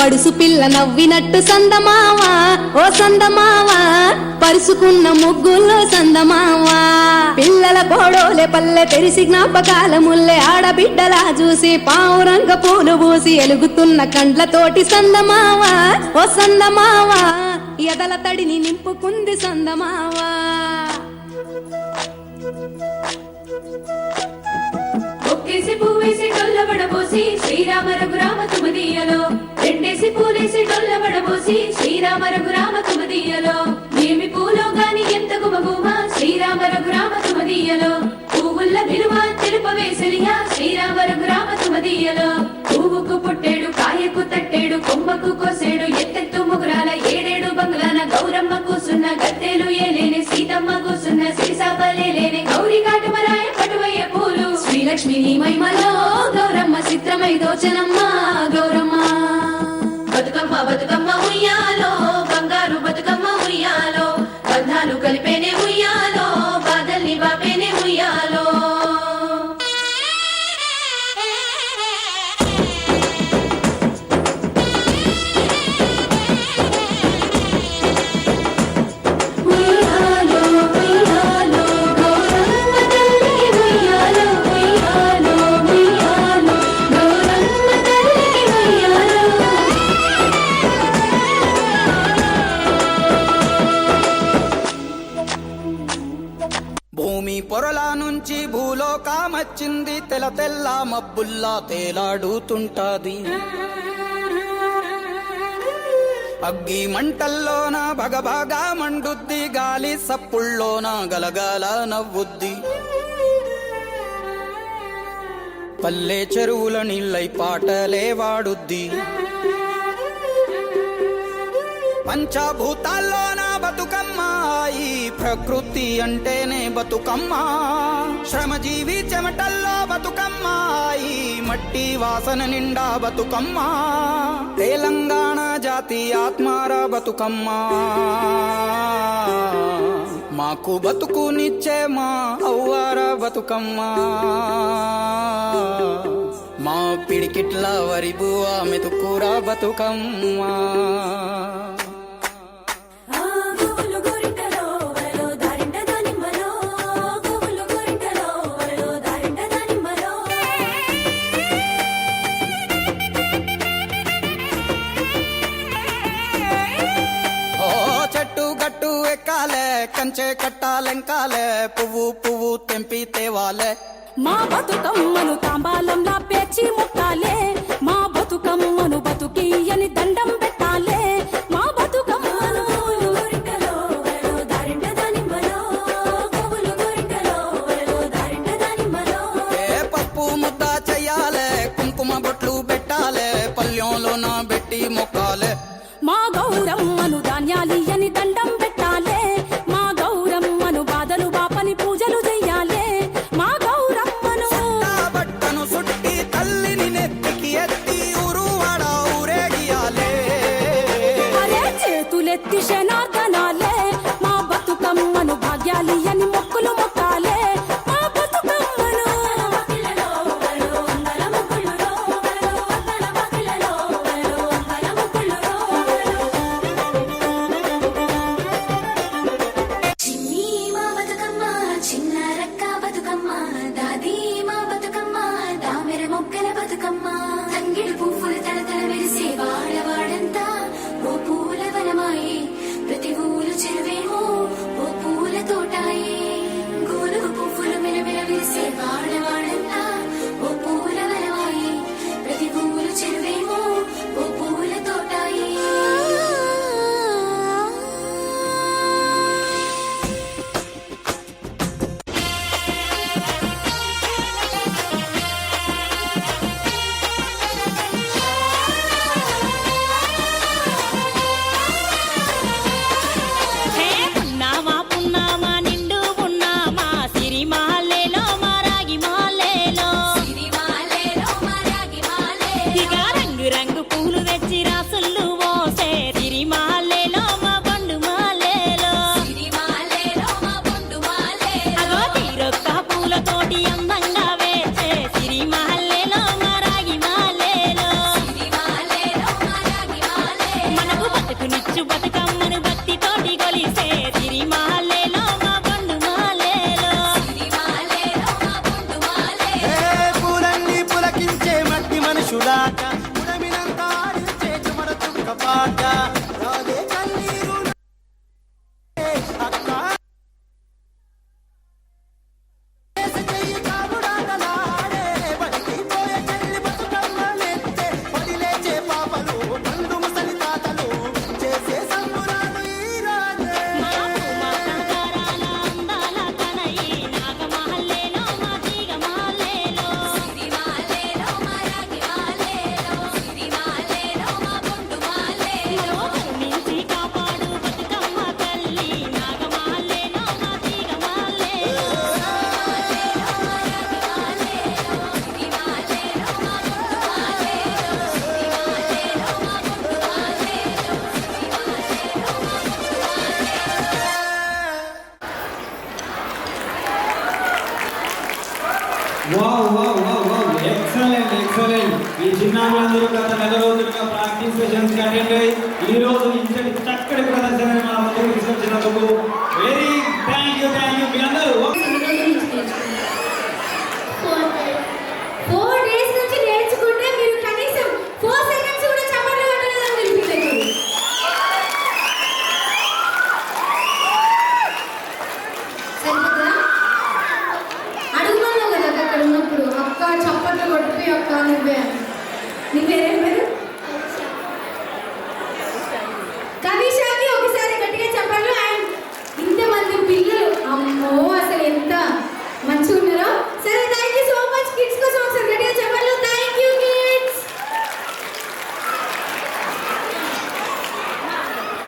పడుసు పిల్ల నవ్వినట్టు సందమావా ఓ సందమావా పరుసుకున్న ముగ్గుల్లో సందమావా పిల్లల కోడోలే పల్లె తెరిసి జ్ఞాపకాల ముల్లె ఆడబిడ్డలా చూసి పావురంగ పూలు పూసి ఎలుగుతున్న కండ్లతోటి సందమావా ఓ సందమావా ఎదల తడిని నింపుకుంది సందమావా ఒక్కేసి పువ్వేసి డొల్లబడబోసి శ్రీరామ రఘురామ తుమదీయలో రెండేసి పూలేసి డొల్లబడబోసి శ్రీరామ రఘురామ తుమదీయలో ఏమి పూలో గాని ఎంత గుమగుమ శ్రీరామ రఘురామ తుమదీయలో పువ్వుల్ల విలువ తెలుపవేసలియా శ్రీరామ రఘురామ తుమదీయలో పువ్వుకు పుట్టేడు కాయకు తట్టేడు కొమ్మకు కోసేడు ఎత్తెత్తు ముగురాల ఏడేడు బంగ్లాన గౌరమ్మ కూసున్న గద్దెలు ఏలేని సీతమ్మ కూసున్న సిరిసాపలేలేని గౌరీ కాటమరాయ పటువయ్య పూలు శ్రీలక్ష్మి నీ మహిమలో గౌరమ్మ చిత్రమై దోచనమ్మ గౌరమ్మ బతుకమ్మ బతుకమ్మ ఉయ్యాలో బంగారు బతుకమ్మ ఉయ్యాలో బంధాలు కలిపేనే ఉయ్యాలో బాధల్ని బాపేనే ఉయ్యాలో భూమి పొరల నుంచి భూలోకమచ్చింది తెల్ల తెల్ల మబ్బుల్లా తేలాడుతుంటాది అగ్గి మంటల్లోన భగభగా మండుద్ది గాలి సప్పుల్లోన గలగల నవ్వుద్ది పల్లె చెరువుల నీళ్ళై పాటలే వాడుద్ది పంచభూతాల్లోన బతుకమ్మ ఈ ప్రకృతి అంటేనే బతుకమ్మ శ్రమజీవి చెమటల్లో బతుకమ్మ ఈ మట్టి వాసన నిండా బతుకమ్మ తెలంగాణ జాతి ఆత్మార బతుకమ్మ మాకు బతుకునిచ్చే మా అవ్వార బతుకమ్మ మా పిడికిట్ల వరిబువ మెతుకురా బతుకమ్మ ఎక్కాలే కంచె కట్టాలెంకాలే పువ్వు పువ్వు తెంపి తేవాలే మా బతుకమ్మను తాంబాలంలా పేర్చి ముట్టాలే మా బతుకమ్మను బతుకియని దండం పెట్టాలే మా బతుకమ్మను పప్పు ముద్ద చెయ్యాలే కుంకుమ బొట్లు పెట్టాలే పల్లెంలోన పెట్టి మొక్కాలే మా గౌరమ్మను ధాన్యాలియని దండం పెట్టాలే మా గౌరమ్మను బాధలు బాపని పూజలు చెయ్యాలే మా గౌరమ్మను బట్టను సుట్టి తల్లిని నెత్తికి ఎత్తి ఊరువాడ ఊరేగియాలే అరే చేతులెత్తి శనార్దనాలే మా బతుకమ్మను భాగ్యాలియని మొక్కులు మొక్కాలే మా బతుకమ్మను పార్టిసిపేషన్స్ అటెండ్ అయ్యి ఈ రోజు ఇచ్చటి